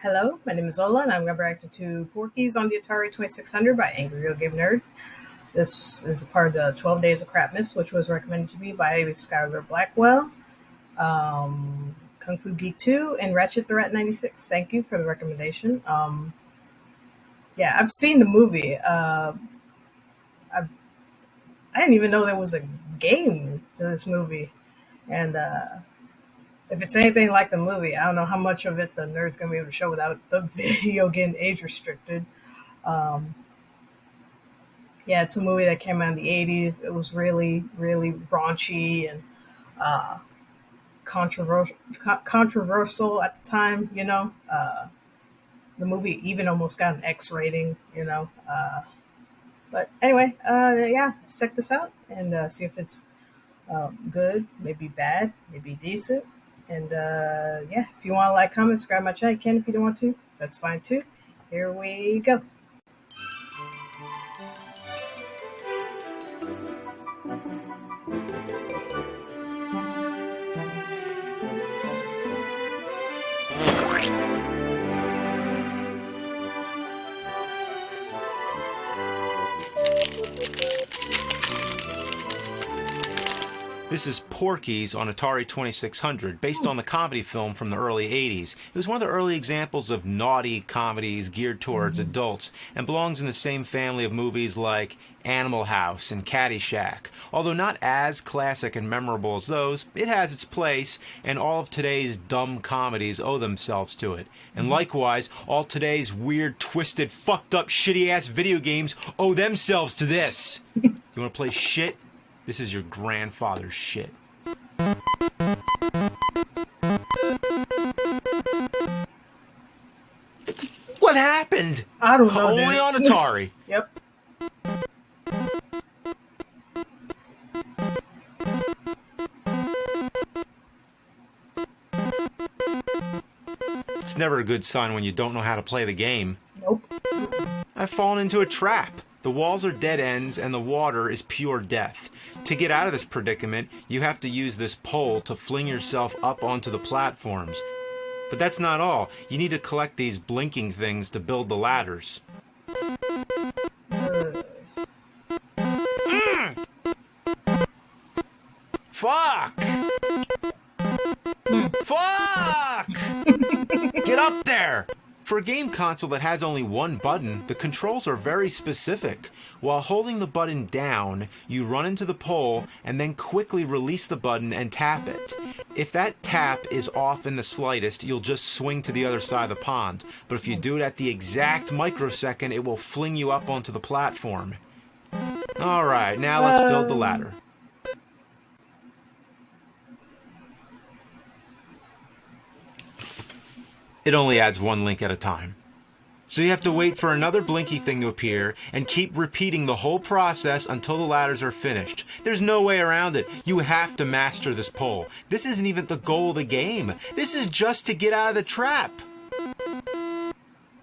Hello, my name is Ola, and I'm going to react to Porky's on the Atari 2600 by Angry Video Game Nerd. This is a part of the 12 Days of Crapmas, which was recommended to me by Skylar Blackwell, Kung Fu Geek 2, and Ratchet the Rat 96. Thank you for the recommendation. Yeah, I've seen the movie. I didn't even know there was a game to this movie, and if it's anything like the movie, I don't know how much of it the nerd's going to be able to show without the video getting age restricted. Um, yeah, it's a movie that came out in the 80s. It was really, really raunchy and uh, controversial at the time, you know. The movie even almost got an X rating, you know. But anyway, yeah, let's check this out and see if it's good, maybe bad, maybe decent. And yeah, if you want to like, comment, subscribe my channel, you can. If you don't want to, that's fine too. Here we go. This is Porky's on Atari 2600, based on the comedy film from the early 80s. It was one of the early examples of naughty comedies geared towards adults, and belongs in the same family of movies like Animal House and Caddyshack. Although not as classic and memorable as those, it has its place, and all of today's dumb comedies owe themselves to it. And likewise, all today's weird, twisted, fucked up, shitty-ass video games owe themselves to this. You want to play shit? This is your grandfather's shit. What happened? I don't know. Only dude. on Atari. Yep. It's never a good sign when you don't know how to play the game. Nope. I've fallen into a trap. The walls are dead ends and the water is pure death. To get out of this predicament, you have to use this pole to fling yourself up onto the platforms. But that's not all. You need to collect these blinking things to build the ladders. Fuck! Fuck! Get up there! For a game console that has only one button, the controls are very specific. While holding the button down, you run into the pole and then quickly release the button and tap it. If that tap is off in the slightest, you'll just swing to the other side of the pond. But if you do it at the exact microsecond, it will fling you up onto the platform. Alright, now let's build the ladder. It only adds one link at a time. So you have to wait for another blinky thing to appear and keep repeating the whole process until the ladders are finished. There's no way around it. You have to master this pole. This isn't even the goal of the game. This is just to get out of the trap.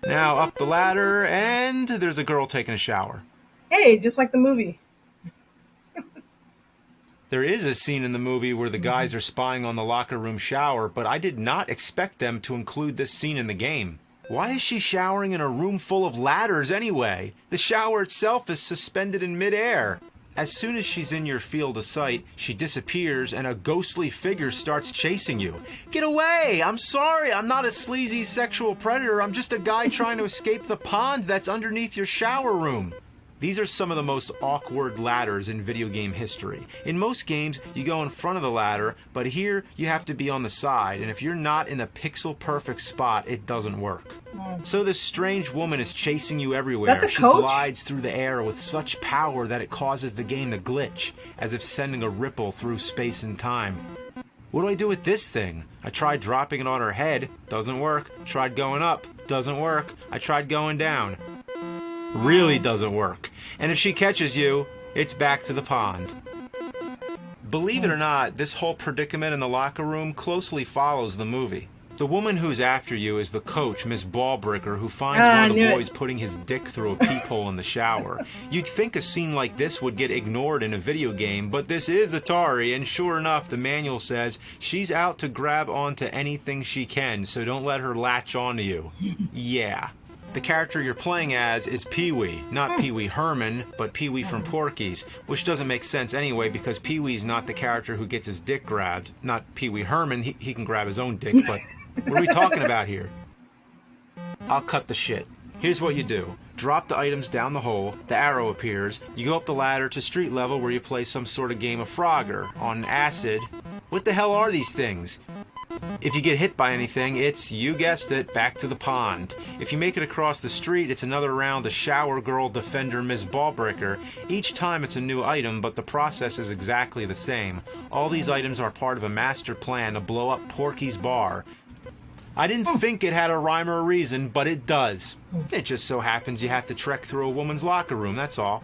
Now up the ladder, and there's a girl taking a shower. Hey, just like the movie. There is a scene in the movie where the guys are spying on the locker room shower, but I did not expect them to include this scene in the game. Why is she showering in a room full of ladders anyway? The shower itself is suspended in midair. As soon as she's in your field of sight, she disappears and a ghostly figure starts chasing you. Get away! I'm sorry, I'm not a sleazy sexual predator. I'm just a guy trying to escape the pond that's underneath your shower room. These are some of the most awkward ladders in video game history. In most games, you go in front of the ladder, but here you have to be on the side, and if you're not in the pixel-perfect spot, it doesn't work. So this strange woman is chasing you everywhere. Is that the She coach? glides through the air with such power that it causes the game to glitch, as if sending a ripple through space and time. What do I do with this thing? I tried dropping it on her head, doesn't work. Tried going up, doesn't work. I tried going down. Really doesn't work. And if she catches you, it's back to the pond. Believe it or not, this whole predicament in the locker room closely follows the movie. The woman who's after you is the coach, Miss Ballbricker, who finds I one of the knew boys it. putting his dick through a peephole in the shower. You'd think a scene like this would get ignored in a video game, but this is Atari, and sure enough, the manual says she's out to grab onto anything she can, so don't let her latch onto you. Yeah. The character you're playing as is Pee-wee. Not Pee-wee Herman, but Pee-wee from Porky's, which doesn't make sense anyway because Pee-wee's not the character who gets his dick grabbed. Not Pee-wee Herman, he can grab his own dick, but what are we talking about here? I'll cut the shit. Here's what you do. Drop the items down the hole, the arrow appears, you go up the ladder to street level where you play some sort of game of Frogger. On acid. What the hell are these things? If you get hit by anything, it's, you guessed it, back to the pond. If you make it across the street, it's another round of Shower Girl Defender Miss Ballbreaker. Each time it's a new item, but the process is exactly the same. All these items are part of a master plan to blow up Porky's bar. I didn't think it had a rhyme or a reason, but it does. It just so happens you have to trek through a woman's locker room, that's all.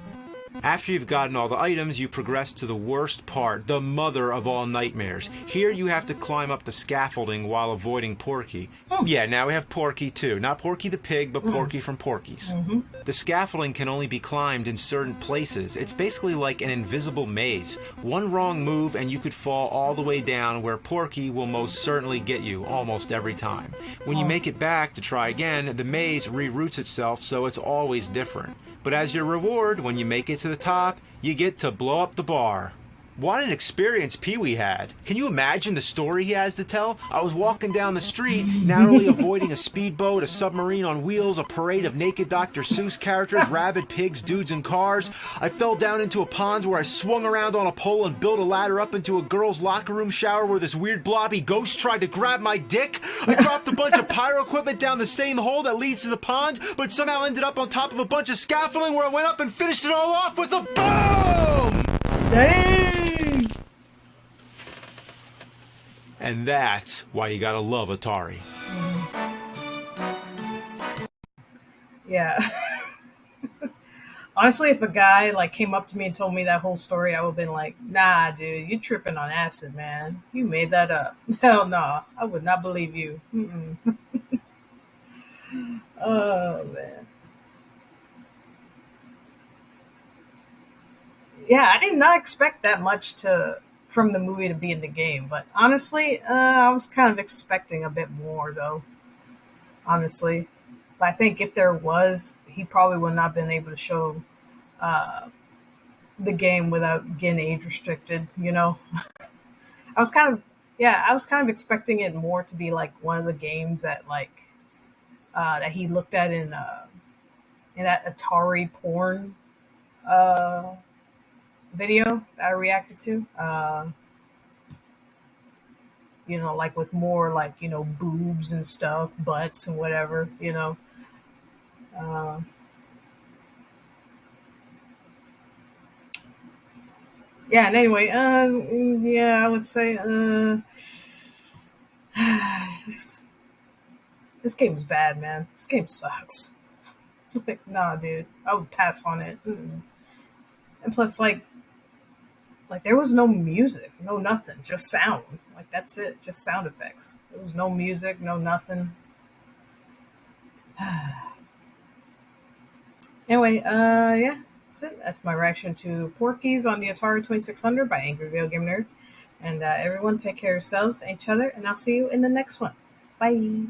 After you've gotten all the items, you progress to the worst part, the mother of all nightmares. Here you have to climb up the scaffolding while avoiding Porky. Yeah, now we have Porky too. Not Porky the pig, but Porky from Porky's. The scaffolding can only be climbed in certain places. It's basically like an invisible maze. One wrong move and you could fall all the way down where Porky will most certainly get you almost every time. When you make it back to try again, the maze reroutes itself, so it's always different. But as your reward, when you make it to the top, you get to blow up the bar. What an experience Pee-wee had. Can you imagine the story he has to tell? I was walking down the street, narrowly avoiding a speedboat, a submarine on wheels, a parade of naked Dr. Seuss characters, rabid pigs, dudes, and cars. I fell down into a pond where I swung around on a pole and built a ladder up into a girl's locker room shower where this weird blobby ghost tried to grab my dick. I dropped a bunch of pyro equipment down the same hole that leads to the pond, but somehow ended up on top of a bunch of scaffolding where I went up and finished it all off with a boom! Dang! And that's why you gotta love Atari. Yeah. Honestly, if a guy like came up to me and told me that whole story, I would have been like, "Nah, dude, you tripping on acid, man. You made that up. Hell no, I would not believe you." Mm-mm. Oh man. Yeah, I did not expect that much to from the movie to be in the game, but honestly, I was kind of expecting a bit more though. Honestly, but I think if there was, he probably would not have been able to show uh, the game without getting age restricted. You know, I was kind of yeah, I was kind of expecting it more to be like one of the games that like that he looked at in that Atari porn uh, video that I reacted to. You know, like with more like boobs and stuff, butts and whatever. Uh, yeah. And anyway, yeah, I would say this, this game is bad, man. This game sucks. Like, nah, dude, I would pass on it. Mm-mm. And plus, like there was no music, no nothing, just sound. Like that's it, just sound effects. There was no music, no nothing. Anyway, yeah, that's it. That's my reaction to Porky's on the Atari 2600 by Angry Video Game Nerd. And everyone, take care of yourselves and each other, and I'll see you in the next one. Bye.